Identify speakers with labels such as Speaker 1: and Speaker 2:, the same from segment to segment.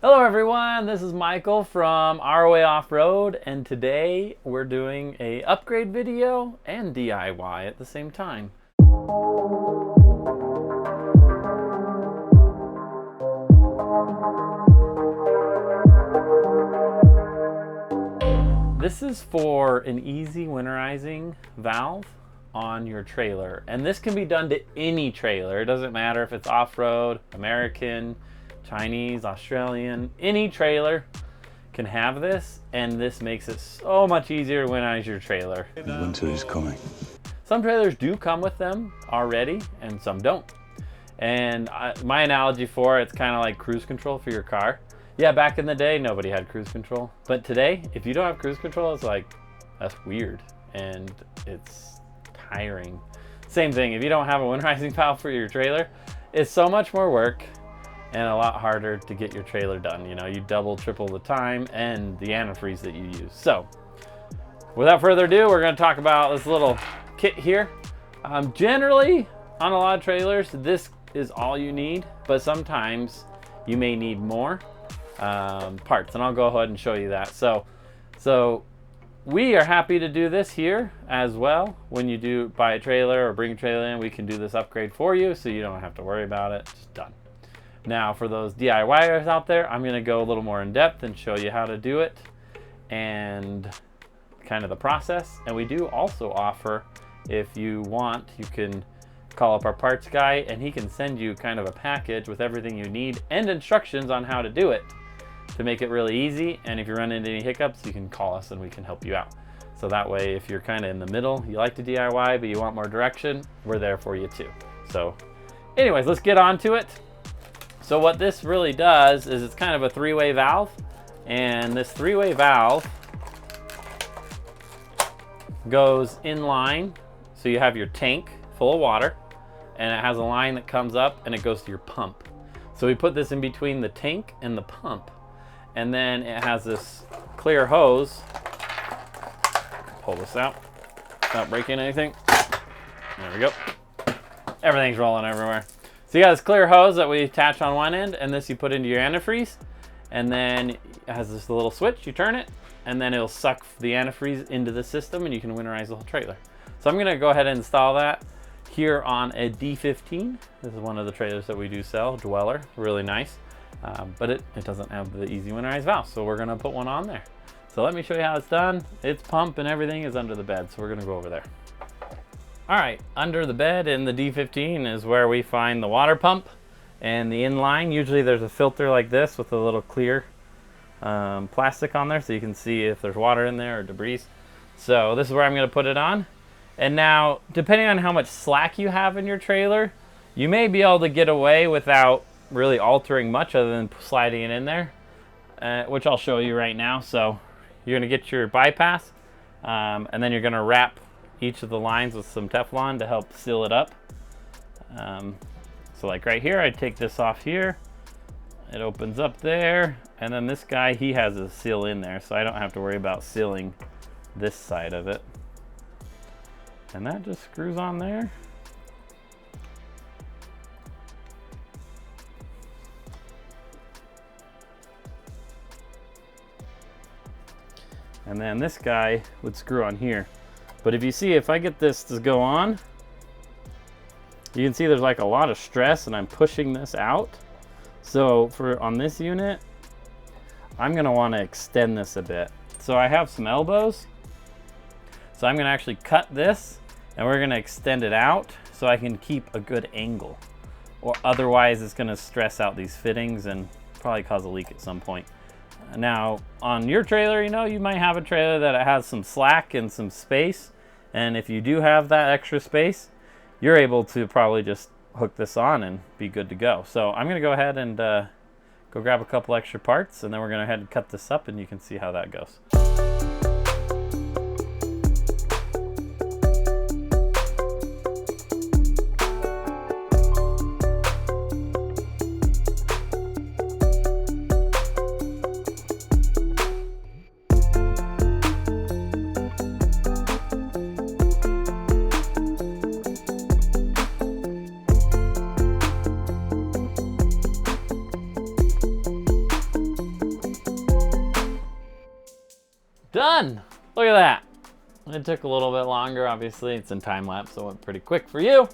Speaker 1: Hello everyone, this is Michael from ROA Off-Road, and today we're doing a upgrade video and DIY at the same time. This is for an easy winterizing valve on your trailer, and this can be done to any trailer. It doesn't matter if it's off-road, American, Chinese, Australian, any trailer can have this, and this makes it so much easier to winterize your trailer.
Speaker 2: Winter is coming.
Speaker 1: Some trailers do come with them already and some don't. And my analogy for it's kind of like cruise control for your car. Yeah, back in the day, nobody had cruise control. But today, if you don't have cruise control, it's like, that's weird and it's tiring. Same thing, if you don't have a winterizing valve for your trailer, it's so much more work and a lot harder to get your trailer done. You know, you double, triple the time and the antifreeze that you use. So without further ado, we're gonna talk about this little kit here. Generally, on a lot of trailers, this is all you need, but sometimes you may need more parts, and I'll go ahead and show you that. So we are happy to do this here as well. When you do buy a trailer or bring a trailer in, we can do this upgrade for you so you don't have to worry about it. It's done. Now for those DIYers out there, I'm gonna go a little more in depth and show you how to do it and kind of the process. And we do also offer, if you want, you can call up our parts guy and he can send you kind of a package with everything you need and instructions on how to do it to make it really easy. And if you run into any hiccups, you can call us and we can help you out. So that way, if you're kind of in the middle, you like to DIY, but you want more direction, we're there for you too. So anyways, let's get on to it. So what this really does is it's kind of a three-way valve, and this three-way valve goes in line. So you have your tank full of water, and it has a line that comes up and it goes to your pump. So we put this in between the tank and the pump, and then it has this clear hose. Pull this out without breaking anything. There we go. Everything's rolling everywhere. So you got this clear hose that we attach on one end, and this you put into your antifreeze, and then it has this little switch, you turn it, and then it'll suck the antifreeze into the system and you can winterize the whole trailer. So I'm gonna go ahead and install that here on a D15. This is one of the trailers that we do sell, Dweller, really nice. But it doesn't have the easy winterized valve, so we're gonna put one on there. So let me show you how it's done. Its pump and everything is under the bed, so we're gonna go over there. All right, under the bed in the D15 is where we find the water pump and the inline. Usually there's a filter like this with a little clear plastic on there so you can see if there's water in there or debris. So this is where I'm gonna put it on. And now, depending on how much slack you have in your trailer, you may be able to get away without really altering much other than sliding it in there, which I'll show you right now. So you're gonna get your bypass, and then you're gonna wrap each of the lines with some Teflon to help seal it up. So like right here, I take this off here, it opens up there, and then this guy, he has a seal in there, so I don't have to worry about sealing this side of it. And that just screws on there. And then this guy would screw on here. But if you see, if I get this to go on, you can see there's like a lot of stress and I'm pushing this out. So on this unit, I'm gonna wanna extend this a bit. So I have some elbows. So I'm gonna actually cut this and we're gonna extend it out so I can keep a good angle. Or otherwise it's gonna stress out these fittings and probably cause a leak at some point. Now on your trailer, you know, you might have a trailer that has some slack and some space. And if you do have that extra space, you're able to probably just hook this on and be good to go. So I'm gonna go ahead and go grab a couple extra parts, and then we're gonna go ahead and cut this up and you can see how that goes. Done. Look at that. It took a little bit longer, obviously. It's in time lapse, so it went pretty quick for you.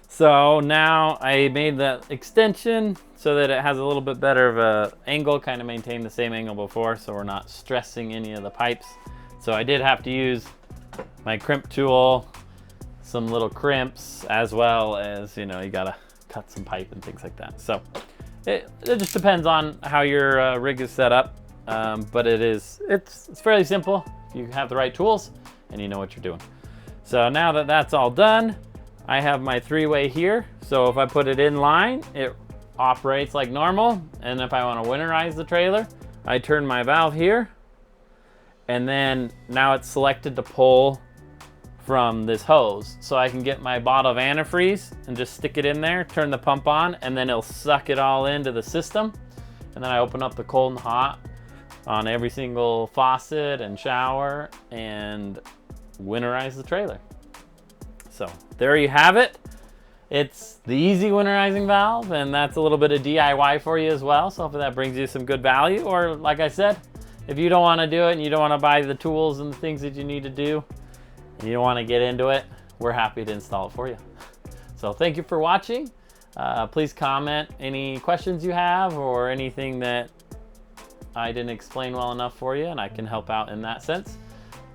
Speaker 1: So now I made the extension so that it has a little bit better of a angle, kind of maintain the same angle before, so we're not stressing any of the pipes. So I did have to use my crimp tool, some little crimps, as well as, you know, you gotta cut some pipe and things like that. So it just depends on how your rig is set up, but it's fairly simple if you have the right tools and you know what you're doing. So now that that's all done, I have my 3-way here. So if I put it in line, it operates like normal. And if I want to winterize the trailer, I turn my valve here, and then now it's selected to pull from this hose. So I can get my bottle of antifreeze and just stick it in there, turn the pump on, and then it'll suck it all into the system. And then I open up the cold and hot on every single faucet and shower and winterize the trailer. So there you have it. It's the easy winterizing valve, and that's a little bit of DIY for you as well. So hopefully that brings you some good value. Or like I said, if you don't want to do it and you don't want to buy the tools and the things that you need to do, and you don't want to get into it, we're happy to install it for you. So thank you for watching. Please comment any questions you have or anything that I didn't explain well enough for you, and I can help out in that sense.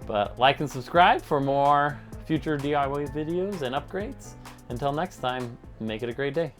Speaker 1: But like and subscribe for more future DIY videos and upgrades. Until next time, make it a great day.